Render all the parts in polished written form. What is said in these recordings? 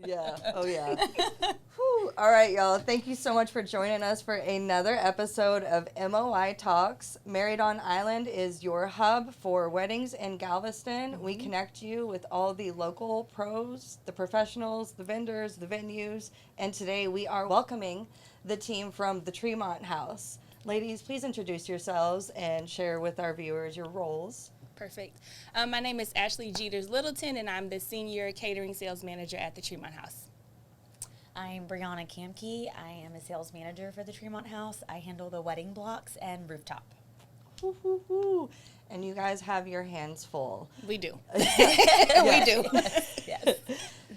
Yeah. Oh, yeah. Whew. All right, y'all. Thank you so much for joining us for another episode of MOI Talks. Married on Island is your hub for weddings in Galveston. Mm-hmm. We connect you with all the local pros, the professionals, the vendors, the venues, and today we are welcoming the team from the Tremont House. Ladies, please introduce yourselves and share with our viewers your roles. Perfect. My name is Ashley Littleton, and I'm the Senior Catering Sales Manager at the Tremont House. I'm Brianna Kamke. I am a sales manager for the Tremont House. I handle the wedding blocks and rooftop. Woo, woo, woo. And you guys have your hands full. We do. We do. Yes.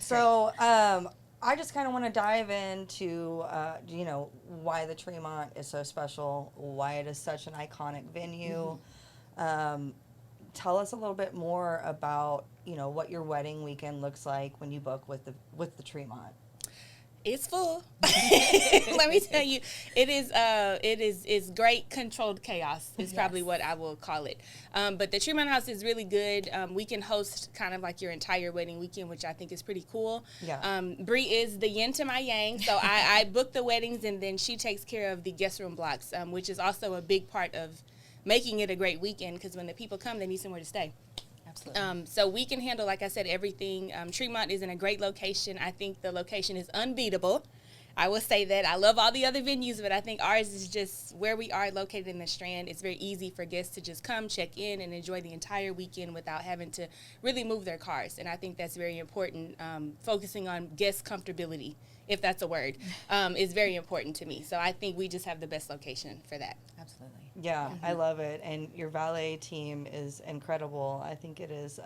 So I just kind of want to dive into, why the Tremont is so special, why it is such an iconic venue. Mm-hmm. Tell us a little bit more about, what your wedding weekend looks like when you book with the Tremont. It's full. Let me tell you, it's great controlled chaos is probably what I will call it. But the Tremont House is really good. We can host kind of like your entire wedding weekend, which I think is pretty cool. Yeah. Bree is the yin to my yang, so I book the weddings and then she takes care of the guest room blocks, which is also a big part of making it a great weekend because when the people come, they need somewhere to stay. Absolutely. So we can handle, like I said, everything. Tremont is in a great location. I think the location is unbeatable. I will say that. I love all the other venues, but I think ours is just where we are located in the Strand. It's very easy for guests to just come, check in, and enjoy the entire weekend without having to really move their cars. And I think that's very important. Focusing on guest comfortability, if that's a word, is very important to me. So I think we just have the best location for that. Absolutely. Yeah, I love it. And your valet team is incredible. I think it is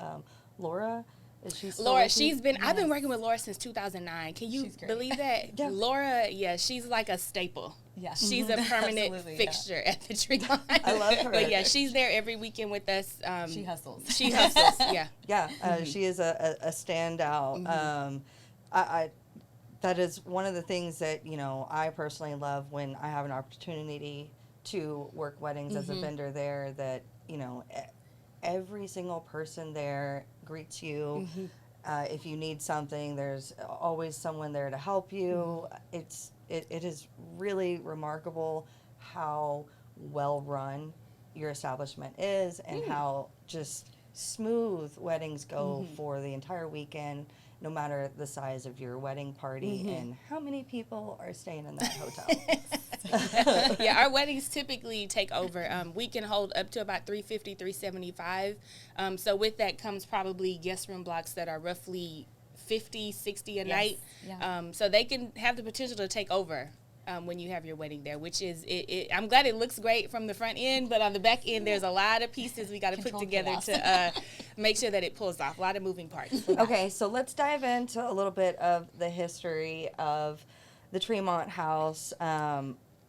Laura. Is she still Laura, working? I've been working with Laura since 2009. Can you believe that? Yeah. Laura, she's like a staple. Yeah. She's a permanent fixture at the Tremont. I love her. But yeah, she's there every weekend with us. She hustles. She hustles, yeah. Yeah, she is a standout. Mm-hmm. That is one of the things that, I personally love when I have an opportunity to work weddings as a vendor there, that, every single person there greets you. Mm-hmm. If you need something, there's always someone there to help you. Mm-hmm. It is really remarkable how well run your establishment is and how just smooth weddings go for the entire weekend, no matter the size of your wedding party and how many people are staying in that hotel. Yeah, our weddings typically take over. We can hold up to about 350, 375. So with that comes probably guest room blocks that are roughly 50, 60 a night. Yeah. So they can have the potential to take over when you have your wedding there, which is, I'm glad it looks great from the front end, but on the back end, there's a lot of pieces we got to put together to make sure that it pulls off. A lot of moving parts. Okay, so let's dive into a little bit of the history of the Tremont House.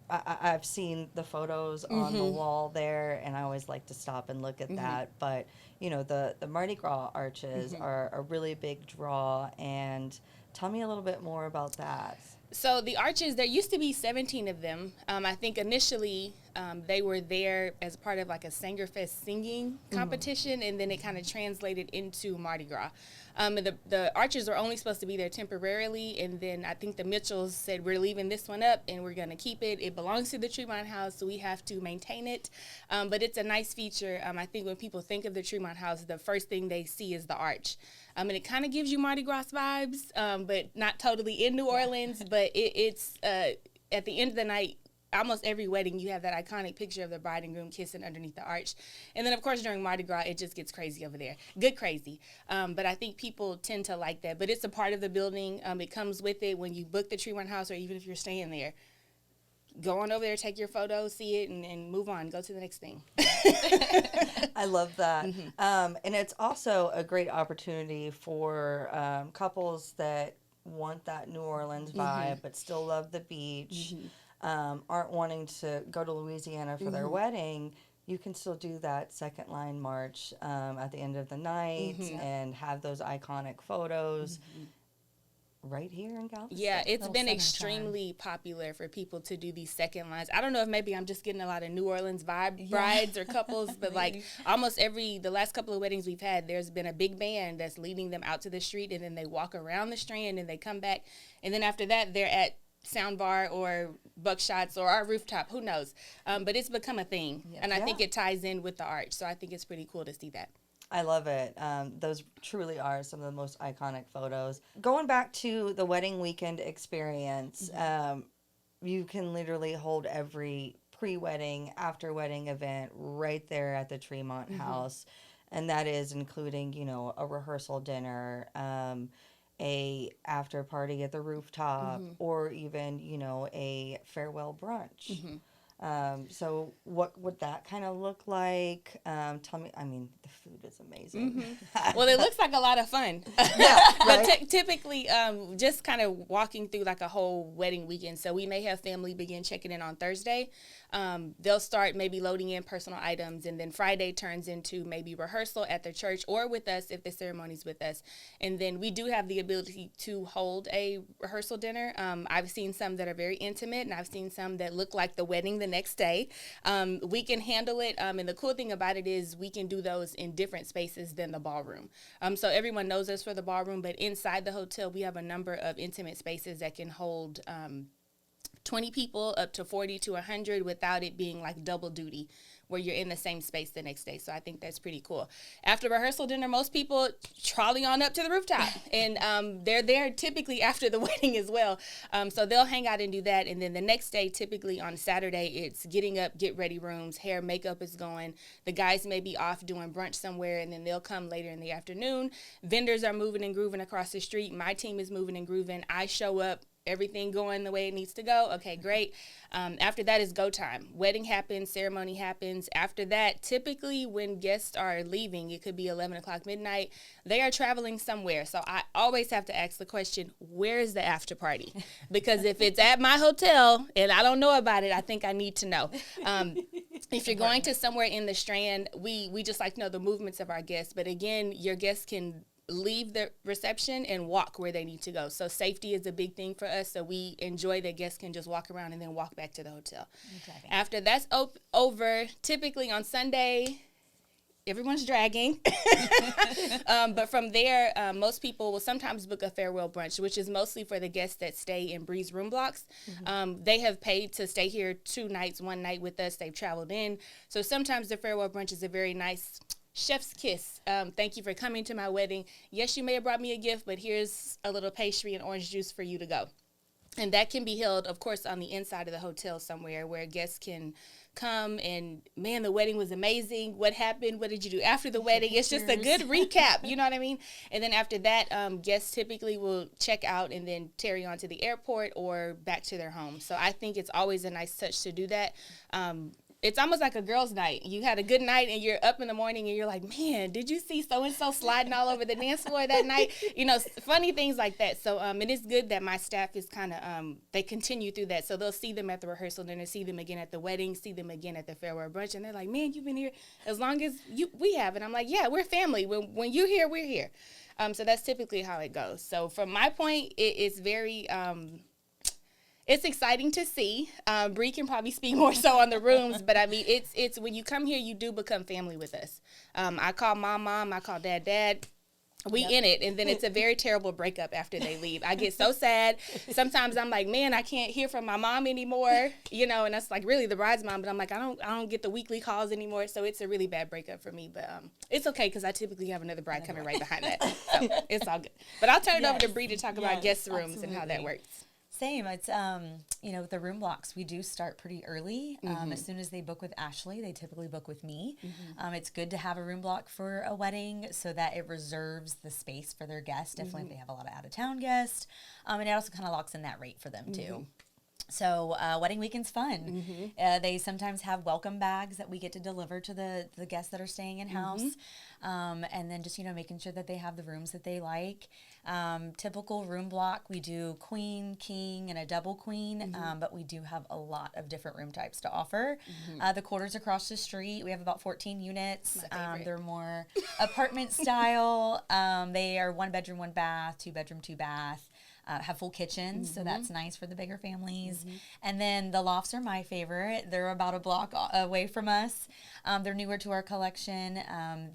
I've seen the photos on the wall there, and I always like to stop and look at that. But, the Mardi Gras arches are a really big draw, and tell me a little bit more about that. So the arches, there used to be 17 of them. I think initially they were there as part of like a Sangerfest singing competition, and then it kind of translated into Mardi Gras. The arches are only supposed to be there temporarily, and then I think the Mitchells said, we're leaving this one up and we're going to keep it. It belongs to the Tremont House, so we have to maintain it. But it's a nice feature. I think when people think of the Tremont House, the first thing they see is the arch. And it kind of gives you Mardi Gras vibes, but not totally in New Orleans. But it's at the end of the night, almost every wedding, you have that iconic picture of the bride and groom kissing underneath the arch. And then, of course, during Mardi Gras, it just gets crazy over there. Good crazy. But I think people tend to like that. But it's a part of the building. It comes with it when you book the Tremont House, or even if you're staying there. Go on over there, take your photo, see it, and move on. Go to the next thing. I love that. And it's also a great opportunity for couples that want that New Orleans vibe but still love the beach, aren't wanting to go to Louisiana for their wedding. You can still do that second line march at the end of the night and have those iconic photos. right here in Galveston. Yeah, it's Little been southern extremely popular for people to do these second lines. I don't know if maybe I'm just getting a lot of New Orleans vibe brides or couples, but like almost the last couple of weddings we've had, there's been a big band that's leading them out to the street, and then they walk around the Strand and they come back, and then after that they're at Soundbar or Buckshots or our rooftop, who knows? But it's become a thing, and I think it ties in with the art, so I think it's pretty cool to see that. I love it. Those truly are some of the most iconic photos. Going back to the wedding weekend experience, you can literally hold every pre-wedding, after-wedding event right there at the Tremont House. And that is including, you know, a rehearsal dinner, a after party at the rooftop, or even, you know, a farewell brunch. So what would that kind of look like? Tell me, I mean, the food is amazing. Well, it looks like a lot of fun. Yeah, right? But typically, just kind of walking through like a whole wedding weekend. So we may have family begin checking in on Thursday. They'll start maybe loading in personal items, and then Friday turns into maybe rehearsal at the church or with us if the ceremony's with us. And then we do have the ability to hold a rehearsal dinner. I've seen some that are very intimate, and I've seen some that look like the wedding the next day. We can handle it, and the cool thing about it is we can do those in different spaces than the ballroom. So everyone knows us for the ballroom, but inside the hotel we have a number of intimate spaces that can hold 20 people up to 40 to 100 without it being like double duty where you're in the same space the next day. So I think that's pretty cool. After rehearsal dinner, most people trolley on up to the rooftop, and they're there typically after the wedding as well. So they'll hang out and do that. And then the next day, typically on Saturday, it's getting up, get ready rooms, hair, makeup is going. The guys may be off doing brunch somewhere, and then they'll come later in the afternoon. Vendors are moving and grooving across the street. My team is moving and grooving. I show up. Everything going the way it needs to go. Okay, great. After that is go time. Wedding happens, ceremony happens. After that, typically when guests are leaving, it could be 11 o'clock midnight, they are traveling somewhere. So I always have to ask the question, where is the after party? Because if it's at my hotel and I don't know about it, I think I need to know. If you're going to somewhere in the Strand, we just like to know the movements of our guests. But again, your guests can leave the reception and walk where they need to go. So safety is a big thing for us. So we enjoy that guests can just walk around and then walk back to the hotel. Okay. After that's over, typically on Sunday, everyone's dragging. But from there, most people will sometimes book a farewell brunch, which is mostly for the guests that stay in Breeze room blocks. They have paid to stay here 2 nights, 1 night with us. They've traveled in. So sometimes the farewell brunch is a very nice chef's kiss. Thank you for coming to my wedding. Yes, you may have brought me a gift, but here's a little pastry and orange juice for you to go. And that can be held, of course, on the inside of the hotel somewhere where guests can come and, man, the wedding was amazing. What happened? What did you do after the wedding? It's just a good recap. You know what I mean? And then after that, guests typically will check out and then tarry on to the airport or back to their home. So I think it's always a nice touch to do that. It's almost like a girls' night. You had a good night and you're up in the morning and you're like, man, did you see so-and-so sliding all over the dance floor that night? You know, funny things like that. So it is good that my staff is kind of, they continue through that. So they'll see them at the rehearsal dinner, see them again at the wedding, see them again at the farewell brunch. And they're like, man, you've been here as long as we have. And I'm like, yeah, we're family. When you're here, we're here. So that's typically how it goes. So from my point, it's very... it's exciting to see. Bree can probably speak more so on the rooms, but I mean, it's when you come here, you do become family with us. I call mom, I call dad. We in it, and then it's a very terrible breakup after they leave. I get so sad. Sometimes I'm like, man, I can't hear from my mom anymore, you know, and that's like really the bride's mom. But I'm like, I don't get the weekly calls anymore, so it's a really bad breakup for me. But it's okay because I typically have another bride coming right behind that, so it's all good. But I'll turn it over to Bree to talk about guest rooms and how that works. Same. It's, with the room blocks, we do start pretty early. As soon as they book with Ashley, they typically book with me. It's good to have a room block for a wedding so that it reserves the space for their guests, definitely if they have a lot of out-of-town guests. And it also kind of locks in that rate for them, too. So wedding weekend's fun. They sometimes have welcome bags that we get to deliver to the guests that are staying in-house. And then just, making sure that they have the rooms that they like. Typical room block, we do queen, king, and a double queen, but we do have a lot of different room types to offer. The quarters across the street, we have about 14 units. They're more apartment style. They are 1 bedroom, 1 bath, 2 bedroom, 2 bath. have full kitchens, so that's nice for the bigger families. And then the lofts are my favorite. They're about a block away from us. They're newer to our collection.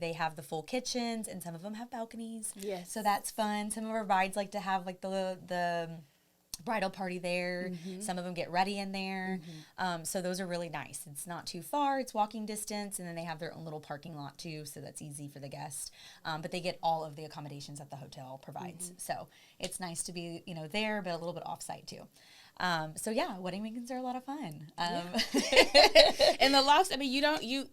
They have the full kitchens, and some of them have balconies. Yes. So that's fun. Some of our brides like to have like the bridal party there. Some of them get ready in there. So those are really nice. It's not too far. It's walking distance. And then they have their own little parking lot too. So that's easy for the guest. But they get all of the accommodations that the hotel provides. So it's nice to be, there, but a little bit off-site too. So yeah, wedding weekends are a lot of fun. And the lofts, I mean,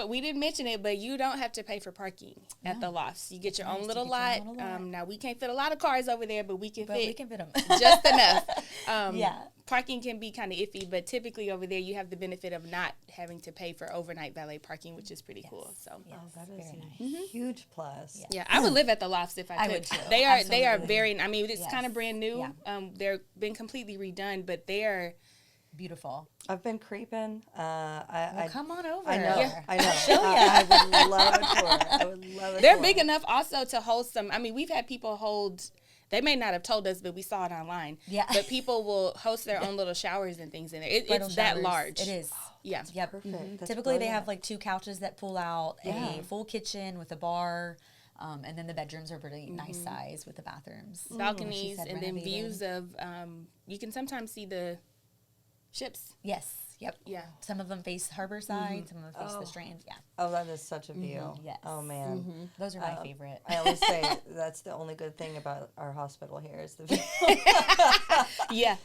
we didn't mention it, but you don't have to pay for parking at the lofts. You get your own little lot. Now we can't fit a lot of cars over there, but we can fit them just enough. Parking can be kind of iffy, but typically over there you have the benefit of not having to pay for overnight valet parking, which is pretty cool. So that is a huge plus. Yeah, I would live at the lofts if I could. Would too. They are Absolutely. very. I mean, it's kind of brand new. They're been completely redone, but they are beautiful. I've been creeping. Come on over. I know. Yeah. I know. I would love a tour. I would love a They're tour. big enough also to hold some. I mean, we've had people hold. They may not have told us, but we saw it online. Yeah. But people will host their own little showers and things in there. It's that showers. large. It is. Yeah. Yep. Perfect. That's Typically, they brilliant. have like 2 couches that pull out, Yeah. a full kitchen with a bar, and then the bedrooms are pretty nice size with the bathrooms. Balconies said and then renovated. views of. You can sometimes see the ships. Yes. Yep. Yeah. Some of them face harbor side. Some of them face the strand. Yeah. Oh, that is such a view. Yes. Oh man. Those are my favorite. I always say that's the only good thing about our hospital here is the view. Yeah.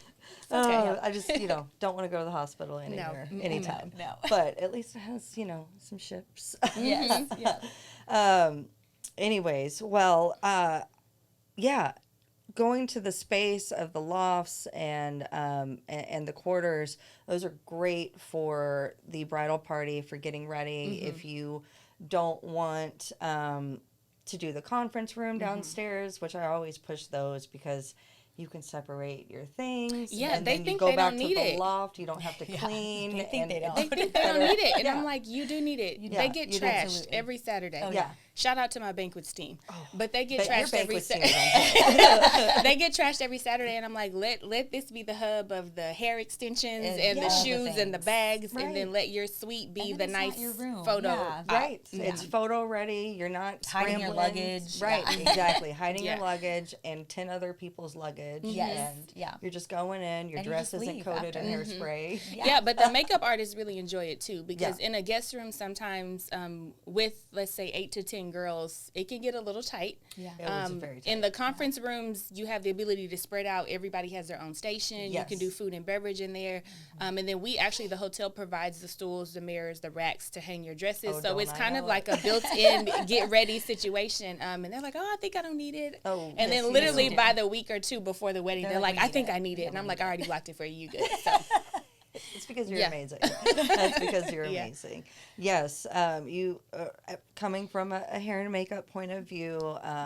I just don't want to go to the hospital anywhere anytime. No. But at least it has some ships. Yes. Yeah. Anyways, well, yeah, going to the space of the lofts and the quarters, those are great for the bridal party, for getting ready. If you don't want to do the conference room downstairs, which I always push those because you can separate your things. Yeah, and they then think you go they back don't to need the it. loft. You don't have to clean. They think they don't. They think they don't need it. And Yeah. I'm like, you do need it. Yeah, They get you do. trashed Absolutely. every Saturday. Yeah. Shout out to my banquets team. But they get But your trashed every banquet team Saturday. is on They get trashed every Saturday, and I'm like, let this be the hub of the hair extensions and the yeah. shoes and the things. bags, and Right. then let your suite be And the then it's not nice your room. photo. Yeah. op. Right. It's photo ready. You're not Hiding your scrambling. luggage. Right. Yeah. Exactly. Hiding Yeah. your luggage and 10 other people's luggage. Yes. And Yeah. you're just going in. Your And you dress just isn't leave coated in after. hairspray. Yeah, but the makeup artists really enjoy it too because Yeah. in a guest room sometimes with let's say 8 to 10 girls, it can get a little tight. Yeah. It was very tight. In the conference rooms, you have the ability to spread out. Everybody has their own station. Yes. You can do food and beverage in there. And then the hotel provides the stools, the mirrors, the racks to hang your dresses. Oh, so don't it's I kind of know like it. a built-in get ready situation. And they're like, I think I don't need it. Oh, and yes, then you literally do. by the week or two before the wedding, they're like, we I need think it. I need it. Yeah, and I'm we like, need I already blocked it for you. You good. So. It's because you're Yeah. amazing. That's because you're Yeah. amazing. Yes. You coming from a hair and makeup point of view.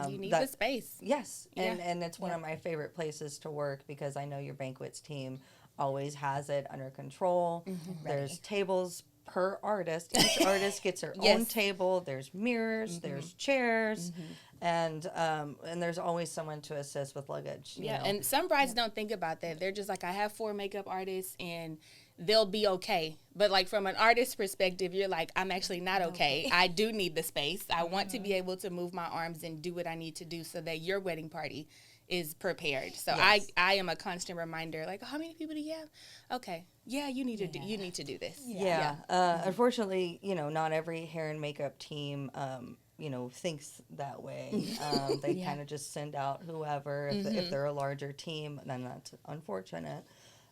You need that- the space. Yes, and Yeah. and it's one of my favorite places to work because I know your banquets team always has it under control. There's tables per artist. Each artist gets their own Yes. table. There's mirrors. There's chairs, and there's always someone to assist with luggage. you Yeah, know. and some brides don't think about that. They're just like, I have 4 makeup artists and they'll be okay. But like from an artist perspective, you're like, I'm actually not okay. I do need the space. I want to be able to move my arms and do what I need to do so that your wedding party is prepared. So Yes. I am a constant reminder, like, how many people do you have? Okay. Yeah, you need to do this. Yeah. Unfortunately, not every hair and makeup team, thinks that way. They kind of just send out whoever. If they're a larger team, then that's unfortunate.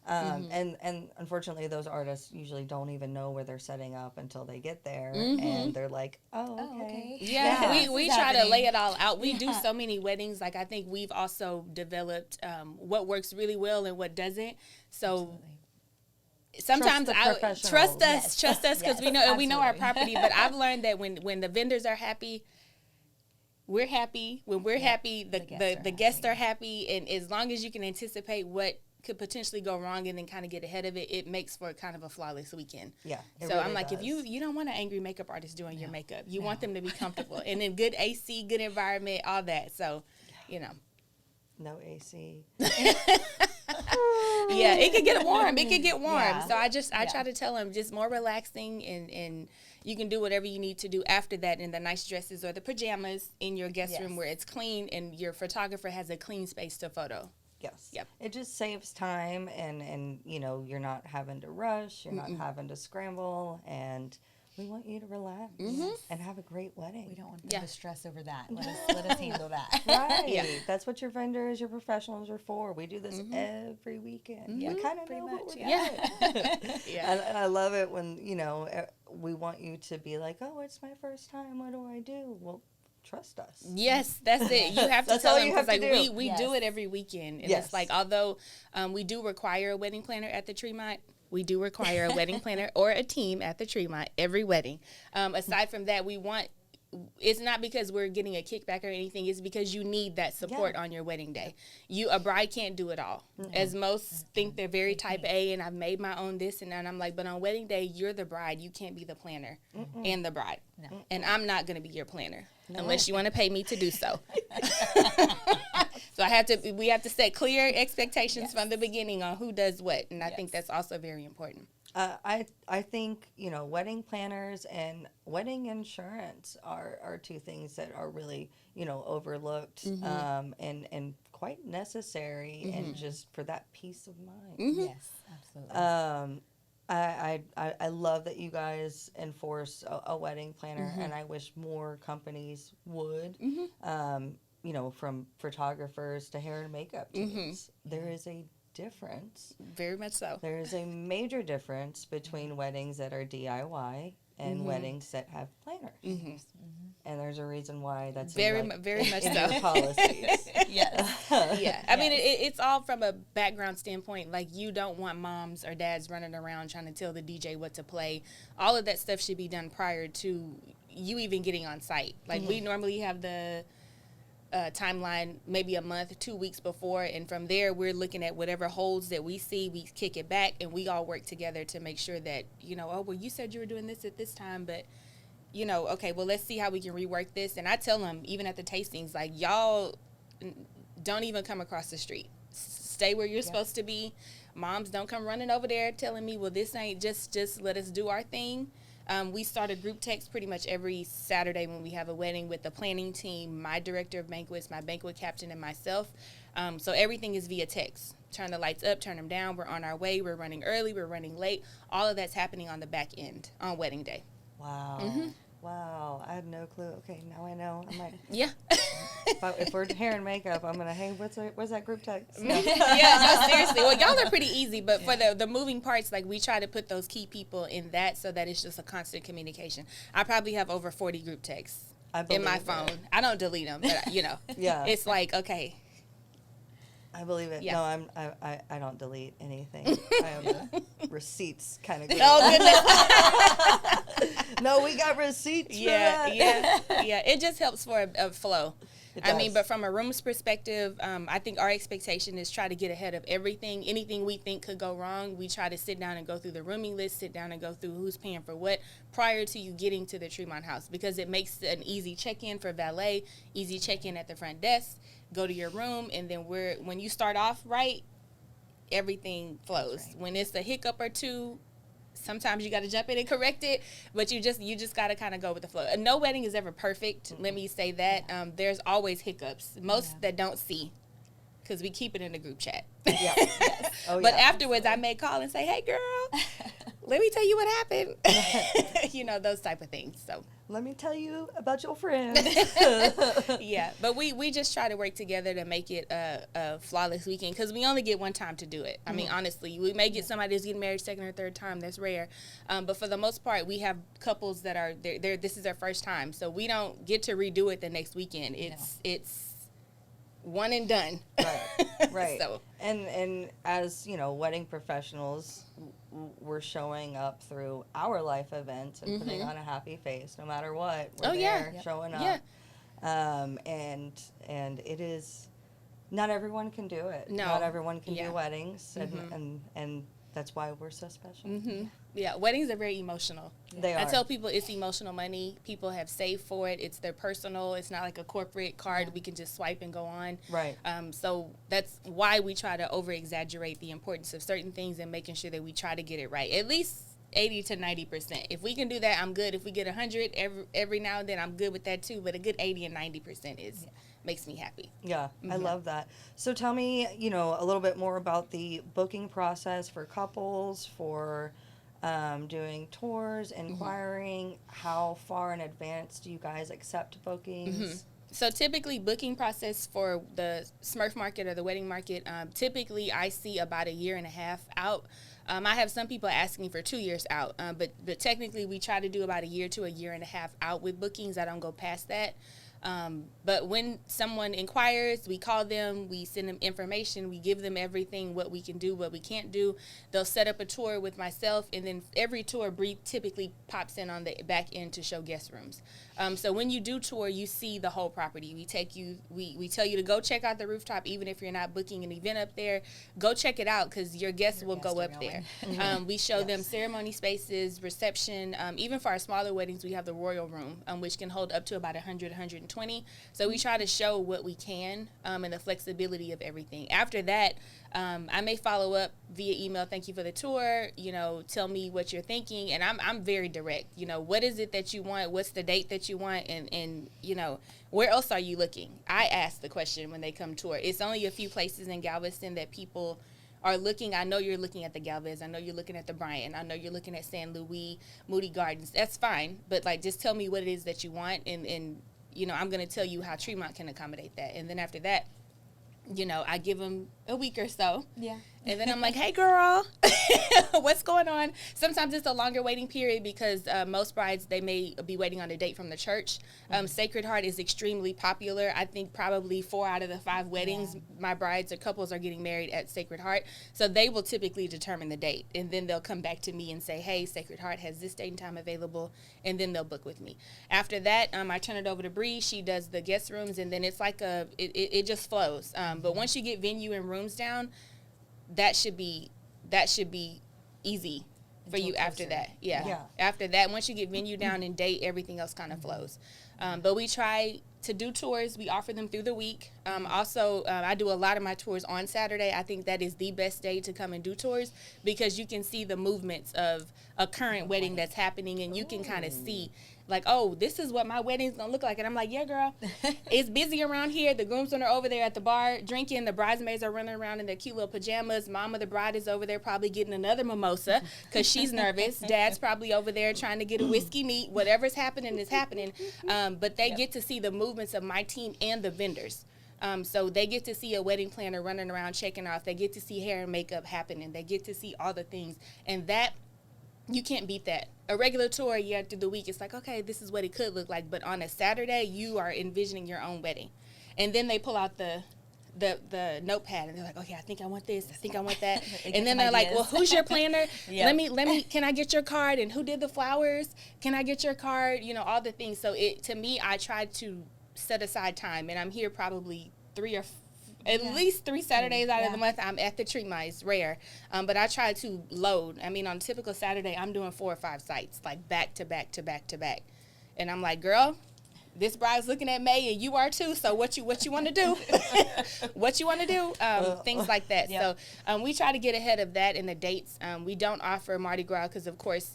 And unfortunately, those artists usually don't even know where they're setting up until they get there, and they're like, "Oh, okay." Yeah, this we is try to happening. lay it all out. We do so many weddings. Like I think we've also developed what works really well and what doesn't. So sometimes the I professionals. trust us because we know our property. But I've learned that when the vendors are happy, we're happy. When we're happy, the guests are happy. And as long as you can anticipate what could potentially go wrong and then kind of get ahead of it, it makes for kind of a flawless weekend. Yeah. it So really I'm like, if does. you don't want an angry makeup artist doing your makeup, you want them to be comfortable and in good AC, good environment, all that. So, no AC. Yeah, it could get warm. It could get warm. Yeah. So I try to tell them just more relaxing, and you can do whatever you need to do after that in the nice dresses or the pajamas in your guest room where it's clean and your photographer has a clean space to photo. Yes. Yep. It just saves time, and you know, you're not having to rush, you're not having to scramble, and we want you to relax and have a great wedding. We don't want them to stress over that. Let us handle that. Right. Yeah. That's what your vendors, your professionals are for. We do this every weekend. You kind of know what we're doing. And I love it when, you know, we want you to be like, oh, it's my first time. What do I do? Well, trust us. Yes, that's it. You have to That's tell all them, you have because to like do. we do it every weekend, and Yes. it's like, although we do require a wedding planner at the Tremont, we do require a wedding planner or a team at the Tremont every wedding. Aside from that, it's not because we're getting a kickback or anything. It's because you need that support on your wedding day. A bride can't do it all. As most think they're very type A, and I've made my own this and that. And I'm like, but on wedding day, you're the bride. You can't be the planner and the bride. No. And I'm not going to be your planner unless you want to pay me to do so. So we have to set clear expectations from the beginning on who does what. And I think that's also very important. I think, you know, wedding planners and wedding insurance are two things that are really, you know, overlooked and quite necessary and just for that peace of mind. Yes, absolutely. I love that you guys enforce a wedding planner, and I wish more companies would. You know, from photographers to hair and makeup teams. There is a difference. Very much so. There is a major difference between weddings that are DIY and weddings that have planners. And there's a reason why that's very much in so. your policies. Yeah. I mean, it's all from a background standpoint. Like, you don't want moms or dads running around trying to tell the DJ what to play. All of that stuff should be done prior to you even getting on site. Like, we normally have the timeline maybe a month, 2 weeks before, and from there we're looking at whatever holds that we see, we kick it back, and we all work together to make sure that, you know, oh, well, you said you were doing this at this time, but, you know, okay, well, let's see how we can rework this. And I tell them, even at the tastings, like, y'all don't even come across the street. Stay where you're supposed to be. Moms, don't come running over there telling me, well, this ain't, just let us do our thing. We start a group text pretty much every Saturday when we have a wedding with the planning team, my director of banquets, my banquet captain, and myself. So everything is via text. Turn the lights up, turn them down. We're on our way. We're running early. We're running late. All of that's happening on the back end on wedding day. Wow. Wow. I had no clue. Okay, now I know. I'm like, Yeah. if we're hair and makeup, I'm going to, hey, what's that group text? Yeah, no, seriously. Well, y'all are pretty easy, but for the moving parts, like, we try to put those key people in that so that it's just a constant communication. I probably have over 40 group texts in my phone. I don't delete them, but, you know, it's like, okay. I believe it. Yeah. No, I don't delete anything. I am a receipts kind of girl. Oh, goodness. No, we got receipts for that. Yeah. It just helps for a flow. It I mean, does. but from a room's perspective, I think our expectation is try to get ahead of everything. Anything we think could go wrong, we try to sit down and go through the rooming list, sit down and go through who's paying for what prior to you getting to the Tremont House, because it makes an easy check-in for valet, easy check-in at the front desk, go to your room, and then when you start off right, everything flows. Right. When it's a hiccup or two, sometimes you got to jump in and correct it, but you just got to kind of go with the flow. No wedding is ever perfect. Let me say that. There's always hiccups, most that don't see, because we keep it in the group chat. But afterwards, I may call and say, hey, girl, let me tell you what happened. You know, those type of things. So let me tell you about your friend. Yeah, but we just try to work together to make it a flawless weekend, because we only get one time to do it. I mean, honestly, we may get somebody who's getting married second or third time. That's rare. But for the most part, we have couples that are there. This is their first time, so we don't get to redo it the next weekend. It's one and done. Right. So, and as you know, wedding professionals, we're showing up through our life events and putting on a happy face no matter what. We're there showing up. And it is, not everyone can do it. No. Not everyone can do weddings, and That's why we're so special. Mm-hmm. Yeah, weddings are very emotional. They are. I tell people it's emotional money. People have saved for it. It's their personal. It's not like a corporate card we can just swipe and go on. Right. So that's why we try to over-exaggerate the importance of certain things and making sure that we try to get it right. At least 80 to 90%. If we can do that, I'm good. If we get 100 every now and then, I'm good with that too. But a good 80 and 90% makes me happy. Yeah, I love that. So tell me, a little bit more about the booking process for couples, for doing tours, inquiring. How far in advance do you guys accept bookings? So typically booking process for the Smurf market or the wedding market, typically I see about a year and a half out. I have some people asking for 2 years out, but technically we try to do about a year to a year and a half out with bookings. I don't go past that. But when someone inquires, we call them, we send them information, we give them everything, what we can do, what we can't do. They'll set up a tour with myself, and then every tour Bree typically pops in on the back end to show guest rooms. So when you do tour, you see the whole property. We take you, we tell you to go check out the rooftop, even if you're not booking an event up there. Go check it out because your guests will go up there. We show them ceremony spaces, reception. Even for our smaller weddings, we have the royal room, which can hold up to about 100, 120. So we try to show what we can and the flexibility of everything. After that, I may follow up via email. Thank you for the tour. Tell me what you're thinking. And I'm very direct. What is it that you want? What's the date that you want? And where else are you looking? I ask the question when they come tour. It's only a few places in Galveston that people are looking. I know you're looking at the Galvez. I know you're looking at the Bryant. I know you're looking at San Luis, Moody Gardens. That's fine. But just tell me what it is that you want. And I'm going to tell you how Tremont can accommodate that. And then after that, I give them a week or so. Yeah. And then I'm like, hey, girl, what's going on? Sometimes it's a longer waiting period because most brides, they may be waiting on a date from the church. Sacred Heart is extremely popular. I think probably 4 out of the 5 weddings, my brides or couples are getting married at Sacred Heart. So they will typically determine the date. And then they'll come back to me and say, hey, Sacred Heart has this date and time available. And then they'll book with me. After that, I turn it over to Bree. She does the guest rooms. And then it's like it just flows. But once you get venue and rooms down, that should be easy for you after that. Yeah. After that, once you get venue down and date, everything else kind of flows. But we try to do tours. We offer them through the week. Also, I do a lot of my tours on Saturday. I think that is the best day to come and do tours because you can see the movements of a current wedding that's happening, and you can kind of see this is what my wedding's gonna look like. And I'm like, yeah, girl, it's busy around here. The groomsmen are over there at the bar drinking. The bridesmaids are running around in their cute little pajamas. Mama, the bride, is over there probably getting another mimosa because she's nervous. Dad's probably over there trying to get a whiskey neat. Whatever's happening is happening. But they get to see the movements of my team and the vendors. So they get to see a wedding planner running around checking off. They get to see hair and makeup happening. They get to see all the things. And that, you can't beat that. A regular tour, through the week, it's like, okay, this is what it could look like. But on a Saturday, you are envisioning your own wedding. And then they pull out the notepad and they're like, okay, I think I want this. I think I want that. And then they're like, well, who's your planner? Let me, can I get your card? And who did the flowers? Can I get your card? All the things. So to me, I try to set aside time, and I'm here probably at least 3 Saturdays out of the month. I'm at the Tremont. It's rare. But I try to load. I mean, on a typical Saturday, I'm doing 4 or 5 sites, back to back to back to back. And I'm like, girl, this bride's looking at May, and you are too. So what you want to do? What you want to do? Things like that. Yep. So we try to get ahead of that in the dates. We don't offer Mardi Gras because, of course,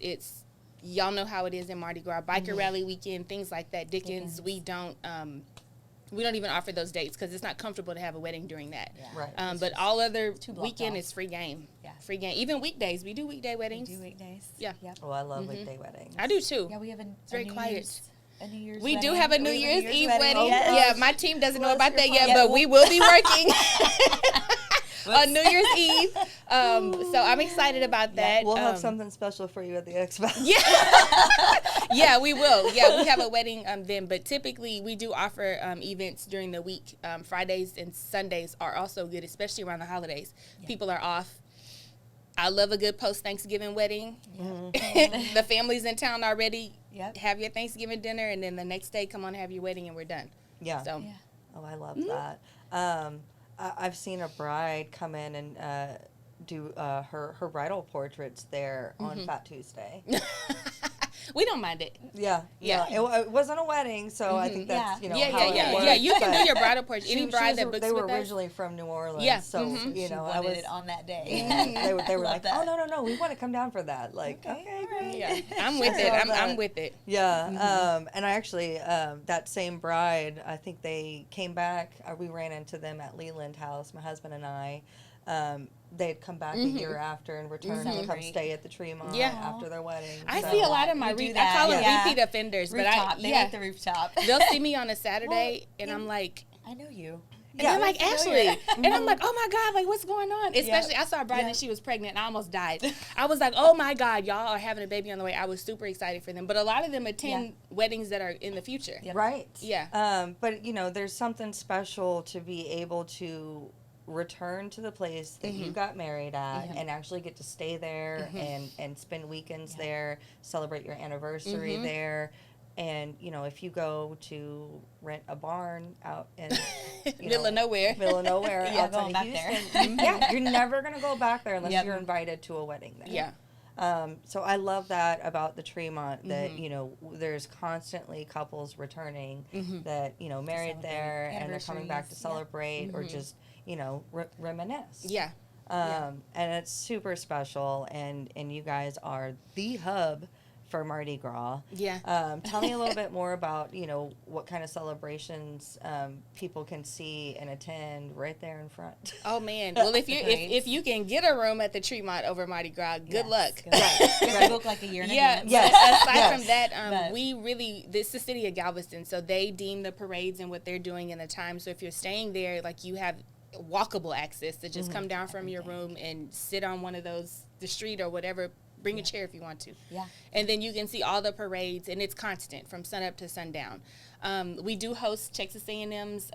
y'all know how it is in Mardi Gras. Biker rally weekend, things like that. Dickens. We don't even offer those dates because it's not comfortable to have a wedding during that. Yeah. Right. But all other weekend is free game. Yeah. Free game. Even weekdays. We do weekday weddings. We do weekdays. Yeah. Yep. Oh, I love weekday weddings. I do too. Yeah, we have it's very quiet. A New Year's we wedding. Do have a New Year's Eve wedding. Oh, yeah, my team doesn't know about that yet, but we will be working on New Year's Eve. So I'm excited about that. We'll have something special for you at the Expo. Yeah, we will. Yeah, we have a wedding then, but typically we do offer events during the week. Fridays and Sundays are also good, especially around the holidays. Yeah. People are off. I love a good post-Thanksgiving wedding. Mm-hmm. The family's in town already. Yep. Have your Thanksgiving dinner, and then the next day, come on, have your wedding, and we're done. Yeah. So. Oh, I love that. I've seen a bride come in and do her bridal portraits there on Fat Tuesday. We don't mind it. Yeah. It wasn't a wedding, so I think that's how it works, Yeah. You can do your bridal portrait. Any bride that books they were with us. originally from New Orleans, Yeah. so She I was wanted it on that day. they were like, that. oh no, we want to come down for that. Like, okay, great. Yeah, I'm with it. I'm with it. Yeah, and I actually that same bride, I think they came back. We ran into them at Leland House, my husband and I. They had come back a year after and returned to come stay at the Tremont after their wedding. I So- see a lot of my I call them repeat offenders, Rooftop. but They like the rooftop. they'll see me on a Saturday and I'm like, I know you. and they're like, Ashley. And I'm like, oh my God, like what's going on? Especially, I saw a bride and she was pregnant and I almost died. I was like, oh my God, y'all are having a baby on the way. I was super excited for them. But a lot of them attend weddings that are in the future. Right. Yeah. But, there's something special to be able to return to the place that you got married at and actually get to stay there and spend weekends there, celebrate your anniversary there. And, if you go to rent a barn out in Middle of nowhere outside of Houston, you're never going to go back there unless you're invited to a wedding there. Yeah. So I love that about the Tremont, that, there's constantly couples returning that, married there and they're coming back to celebrate or just, reminisce. Yeah. And it's super special, and you guys are the hub for Mardi Gras. Yeah. Tell me a little bit more about, what kind of celebrations people can see and attend right there in front. Oh man. Well, if you can get a room at the Tremont over Mardi Gras, good luck. You have to book like a year in advance. Aside from that, this is the city of Galveston, so they deem the parades and what they're doing in the time. So if you're staying there, like you have walkable access to just come down from your room and sit on one of those, the street or whatever. Bring a chair if you want to. Yeah. And then you can see all the parades, and it's constant from sunup to sundown. We do host Texas A&M's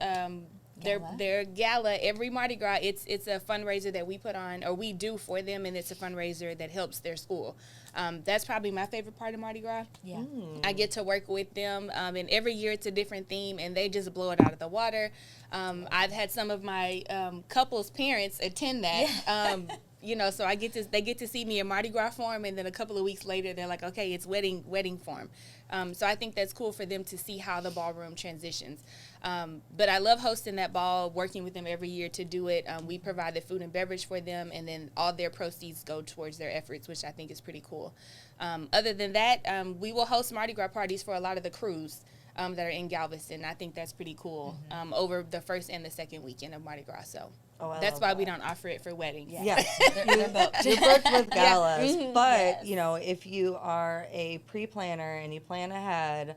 their gala every Mardi Gras. It's a fundraiser that we put on, or we do for them, and it's a fundraiser that helps their school. That's probably my favorite part of Mardi Gras. Yeah. I get to work with them, and every year it's a different theme, and they just blow it out of the water. I've had some of my couples' parents attend that. So they get to see me in Mardi Gras form, and then a couple of weeks later, they're like, okay, it's wedding form. So I think that's cool for them to see how the ballroom transitions. But I love hosting that ball, working with them every year to do it. We provide the food and beverage for them, and then all their proceeds go towards their efforts, which I think is pretty cool. Other than that, we will host Mardi Gras parties for a lot of the crews that are in Galveston. I think that's pretty cool over the first and the second weekend of Mardi Gras. So. That's why we don't offer it for weddings. They're booked. You're booked with galas. But, if you are a pre-planner and you plan ahead,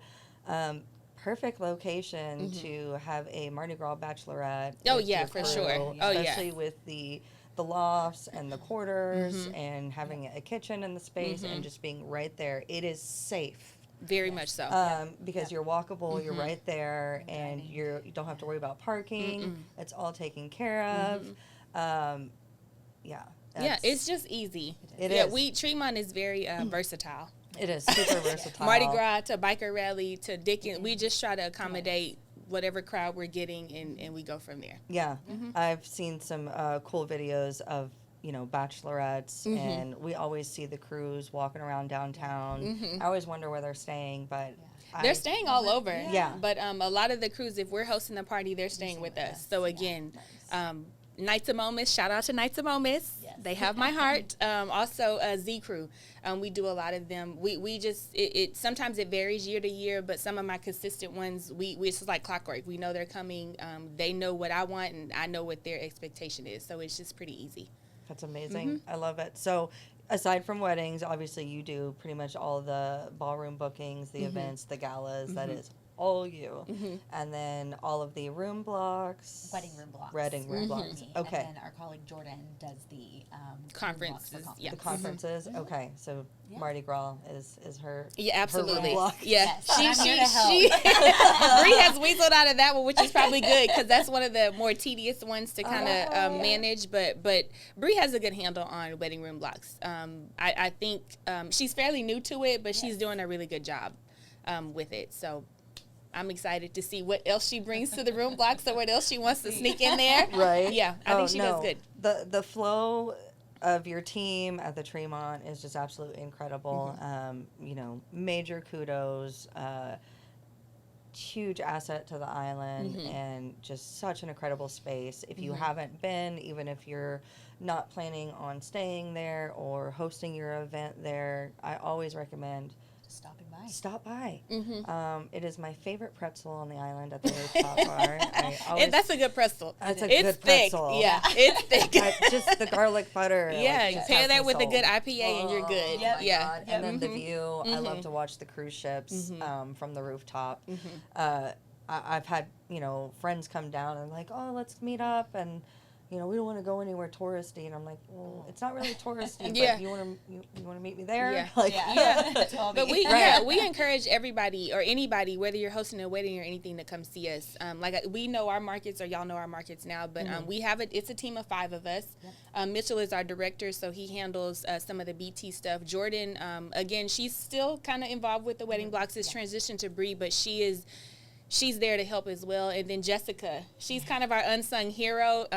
perfect location to have a Mardi Gras bachelorette. Oh, with yeah, your for crew, sure. Especially with the lofts and the quarters and having a kitchen in the space and just being right there. It is safe. Very much so. Because you're walkable, you're right there, and you don't have to worry about parking. It's all taken care of. It's just easy. It is. Tremont is very versatile. It is super versatile. Mardi Gras to biker rally to Dickens. We just try to accommodate whatever crowd we're getting, and we go from there. Yeah. I've seen some cool videos of bachelorettes, and we always see the crews walking around downtown. I always wonder where they're staying, but they're staying all over. Yeah. But a lot of the crews, if we're hosting a party, they're staying with us. So again, Nights of Momus, shout out to Nights of Momus. Yes. They have my heart. Also, Z Crew. We do a lot of them. We just, sometimes it varies year to year, but some of my consistent ones, it's just like clockwork. We know they're coming. They know what I want, and I know what their expectation is. So it's just pretty easy. That's amazing. I love it. So aside from weddings, obviously you do pretty much all the ballroom bookings, the events, the galas. That is all you. And then all of the room blocks. Wedding room blocks. Wedding room blocks. Okay. And then our colleague Jordan does the conferences. The conferences. Okay. So Mardi Gras is her. Yeah, absolutely. Her room block. Yeah. I'm here to help. Bree has weaseled out of that one, which is probably good because that's one of the more tedious ones to kind of manage. But Bree has a good handle on wedding room blocks. I think she's fairly new to it, but she's doing a really good job with it. So I'm excited to see what else she brings to the room blocks or what else she wants to sneak in there. Right. Yeah, I think she does good. The flow of your team at the Tremont is just absolutely incredible. You know, major kudos. Huge asset to the island, and just such an incredible space. If you haven't been, even if you're not planning on staying there or hosting your event there, I always recommend stop by. It is my favorite pretzel on the island at the rooftop bar. That's a good pretzel. It's a good thick pretzel. Yeah, it's thick. Just the garlic butter. Yeah, just pair has that me with a sold. good IPA and you're good. Oh my Yeah. God. And then the view. I love to watch the cruise ships from the rooftop. I've had, you know, friends come down and like, oh, let's meet up, and you know, we don't want to go anywhere touristy, and I'm like, well, it's not really touristy, but you want to meet me there? Yeah. Like, But we encourage everybody or anybody, whether you're hosting a wedding or anything, to come see us. Like, we know our markets, or y'all know our markets now, but we have it's a team of 5 of us. Mitchell is our director, so he handles some of the BT stuff. Jordan, again, she's still kind of involved with the wedding blocks. It's transitioned to Bree, but she's there to help as well. And then Jessica, she's kind of our unsung hero.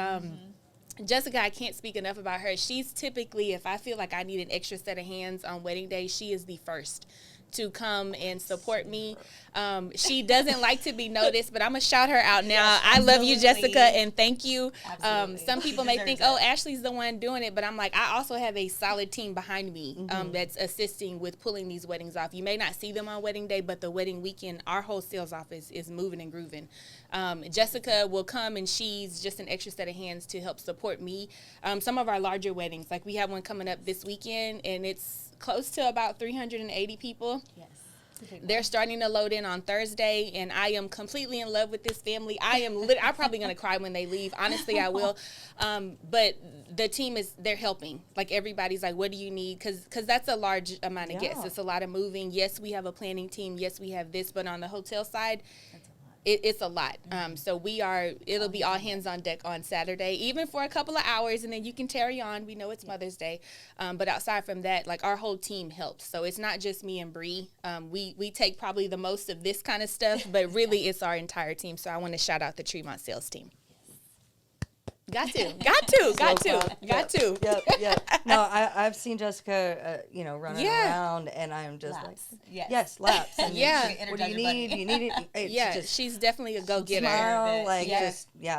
Jessica, I can't speak enough about her. She's typically, if I feel like I need an extra set of hands on wedding day, she is the first to come and support me. She doesn't like to be noticed, but I'm going to shout her out now. Yes, I love you, Jessica, and thank you. Some people may think, oh, Ashley's the one doing it, but I'm like, I also have a solid team behind me that's assisting with pulling these weddings off. You may not see them on wedding day, but the wedding weekend, our whole sales office is moving and grooving. Jessica will come, and she's just an extra set of hands to help support me. Some of our larger weddings, like we have one coming up this weekend, and it's close to about 380 people. Yes. They're starting to load in on Thursday, and I am completely in love with this family. I'm probably going to cry when they leave. Honestly, I will. But the team they're helping. Like, everybody's like, what do you need? Because that's a large amount of guests. It's a lot of moving. Yes, we have a planning team. Yes, we have this. But on the hotel side, it's a lot. So it'll be all hands on deck on Saturday, even for a couple of hours, and then you can carry on. We know it's Mother's Day. But outside from that, like, our whole team helps. So it's not just me and Bree. We take probably the most of this kind of stuff, but really it's our entire team. So I want to shout out the Tremont sales team. Got to. Yep. No, I've seen Jessica, running around, and I'm just laps. like, yes, laps. And what do you need? You need it. It's she's definitely a go-getter. Smile, I'm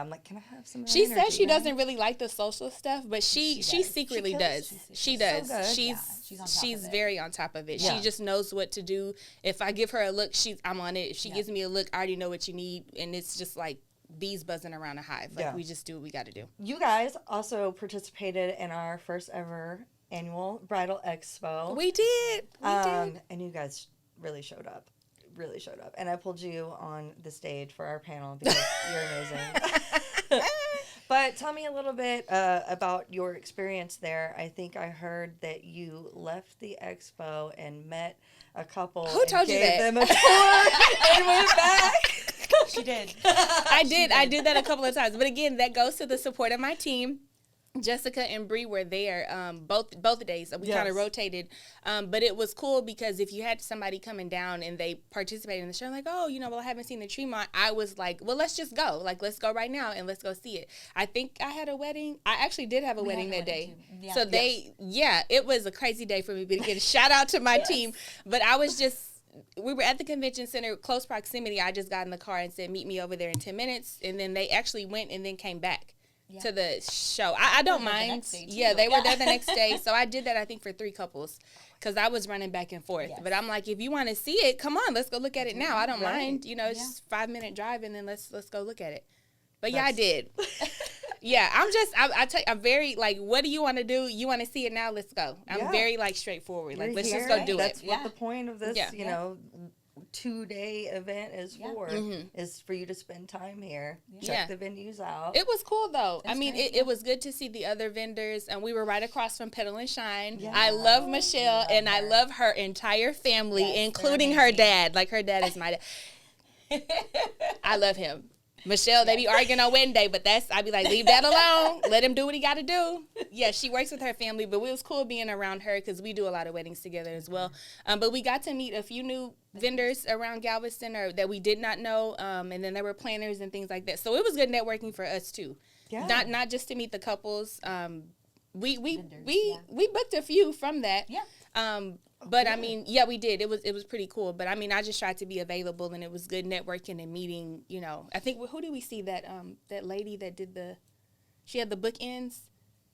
like, can I have some? She says she doesn't really like the social stuff, but she secretly does. She does. So She's very on top of it. Yeah. She just knows what to do. If I give her a look, I'm on it. If she gives me a look, I already know what you need, and it's just like bees buzzing around a hive. Like, we just do what we got to do. You guys also participated in our first ever annual Bridal Expo. We did. And you guys really showed up. And I pulled you on the stage for our panel because you're amazing. But tell me a little bit about your experience there. I think I heard that you left the expo and met a couple. Who told you that? Them a tour and went back. She did. I did that a couple of times. But again, that goes to the support of my team. Jessica and Bree were there both days. We kind of rotated. But it was cool because if you had somebody coming down and they participated in the show, like, oh, I haven't seen the Tremont, I was like, well, let's just go. Like, let's go right now and let's go see it. I think I had a wedding. I actually did have a wedding that day. Yeah. So it was a crazy day for me. But again, shout out to my team. But I was we were at the convention center, close proximity. I just got in the car and said, meet me over there in 10 minutes. And then they actually went and then came back to the show. I don't mind. They were there the next day. So I did that, I think, for 3 couples because I was running back and forth. Yes. But I'm like, if you want to see it, come on, let's go look at it now. I don't mind. It's just 5-minute drive, and then let's go look at it. But I did. I'm very, like, what do you want to do? You want to see it now? Let's go. I'm very, like, straightforward. Like, let's just go do That's it. That's what the point of this, 2-day event is for, is for you to spend time here, check the venues out. It was cool, though. It was good to see the other vendors, and we were right across from Pedal and Shine. Yeah. I love Michelle, and I love her entire family, including her dad. Like, her dad is my dad. I love him. Michelle, they be arguing on wedding day, but I'd be like, leave that alone. Let him do what he got to do. Yeah, she works with her family, but it was cool being around her because we do a lot of weddings together as well. But we got to meet a few new vendors around Galveston that we did not know, and then there were planners and things like that. So it was good networking for us too. Yeah. Not just to meet the couples, we Vendors, we booked a few from that. Yeah. But I mean, yeah, we did. It was pretty cool. But I mean, I just tried to be available, and it was good networking and meeting. You know, I think who did we see that that lady that did she had the bookends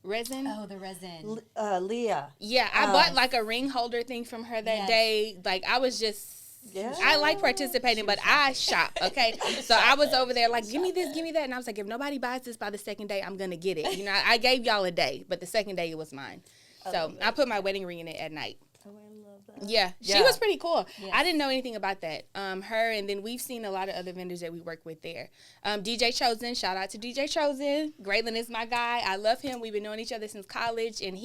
resin. Oh, the resin. Leah. Yeah, I bought like a ring holder thing from her that day. Like I was just. Yeah. I like participating, but I shop, okay? So I was over there like, give me this, give me that. And I was like, if nobody buys this by the second day, I'm going to get it. You know, I gave y'all a day, but the second day it was mine. So I put my wedding ring in it at night. Oh, I love that. Yeah, she was pretty cool. Yes. I didn't know anything about that. Her, and then we've seen a lot of other vendors that we work with there. DJ Chosen, shout out to DJ Chosen. Graylin is my guy. I love him. We've been knowing each other since college, and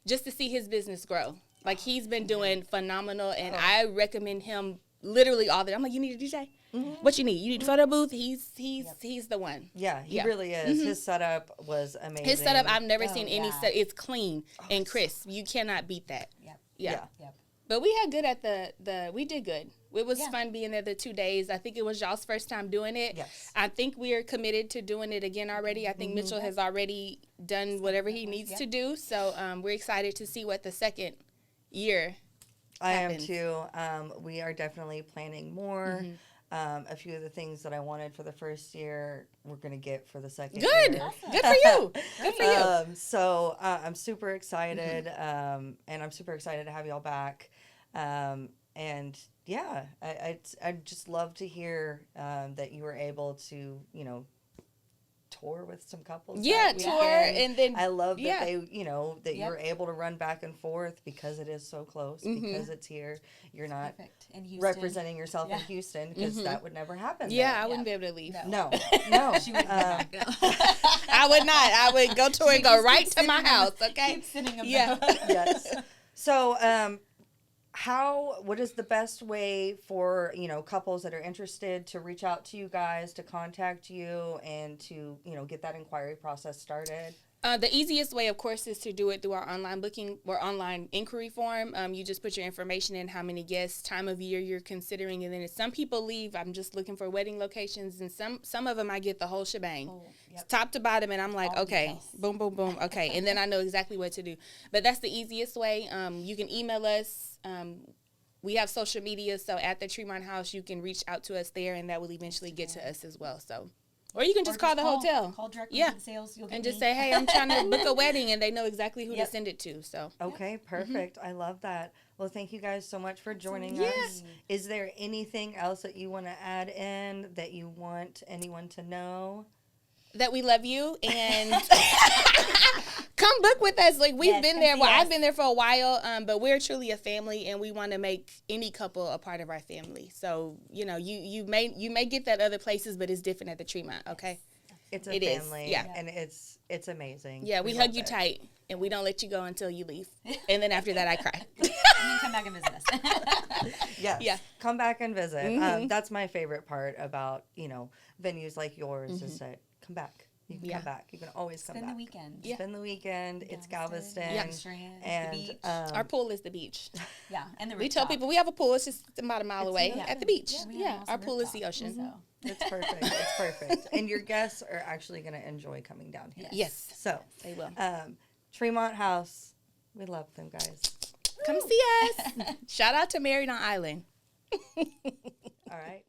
just to see his business grow. Like, he's been doing phenomenal, and I recommend him literally all the time. I'm like, you need a DJ? Mm-hmm. What you need? You need a photo booth? He's the one. Yeah, he really is. Mm-hmm. His setup was amazing. His setup, I've never seen any set. It's clean and crisp. You cannot beat that. Yep. Yeah. Yep. But we had good at we did good. It was fun being there the 2 days. I think it was y'all's first time doing it. Yes. I think we are committed to doing it again already. I think Mitchell has already done whatever he needs to do. So we're excited to see what the second year happens. I am too. We are definitely planning more. Mm-hmm. A few of the things that I wanted for the first year, we're going to get for the second year. Awesome. Good for you. Good for you. So I'm super excited, and I'm super excited to have y'all back. And yeah, I'd just love to hear that you were able to, tour with some couples. Yeah, tour, and then I love that they, that you're able to run back and forth because it is so close, because it's here. You're not representing yourself in Houston, because that would never happen. Yeah, I wouldn't be able to leave. No. She wouldn't go back. I would not. I would go tour and go right to my house. Okay. Keep sitting up Yes. So, what is the best way for, couples that are interested to reach out to you guys, to contact you, and to, get that inquiry process started? The easiest way, of course, is to do it through our online booking or online inquiry form. You just put your information in, how many guests, time of year you're considering, and then if some people leave, I'm just looking for wedding locations, and some of them I get the whole shebang, top to bottom, and I'm like, okay, boom, boom, boom, okay, and then I know exactly what to do. But that's the easiest way. You can email us. We have social media, so at the Tremont House, you can reach out to us there, and that will eventually get to us as well. So. Or you can just call the hotel. Call directly to the sales. You'll get and just say, hey, I'm trying to book a wedding, and they know exactly who to send it to. So okay, perfect. I love that. Well, thank you guys so much for joining us. Is there anything else that you want to add in that you want anyone to know? That we love you, and come book with us. Like, we've been there. Well, I've been there for a while, but we're truly a family, and we want to make any couple a part of our family. So, you may get that other places, but it's different at the Tremont, okay? It's a family, and it's amazing. Yeah, we hug you tight, and we don't let you go until you leave. And then after that, I cry. And then come back and visit us. Yes. Yeah. Come back and visit. Mm-hmm. That's my favorite part about, venues like yours is that come back. You can come back. You can always come back. Spend the weekend. Spend the weekend. It's Galveston. And the beach. Our pool is the beach. Yeah, and the rooftop. We tell people we have a pool. It's just about a mile away at the beach. Yeah, our pool is the ocean. So. It's perfect. It's perfect. And your guests are actually going to enjoy coming down here. Yes. So they will. Tremont House. We love them, guys. Come see us. Shout out to Married on Island. All right.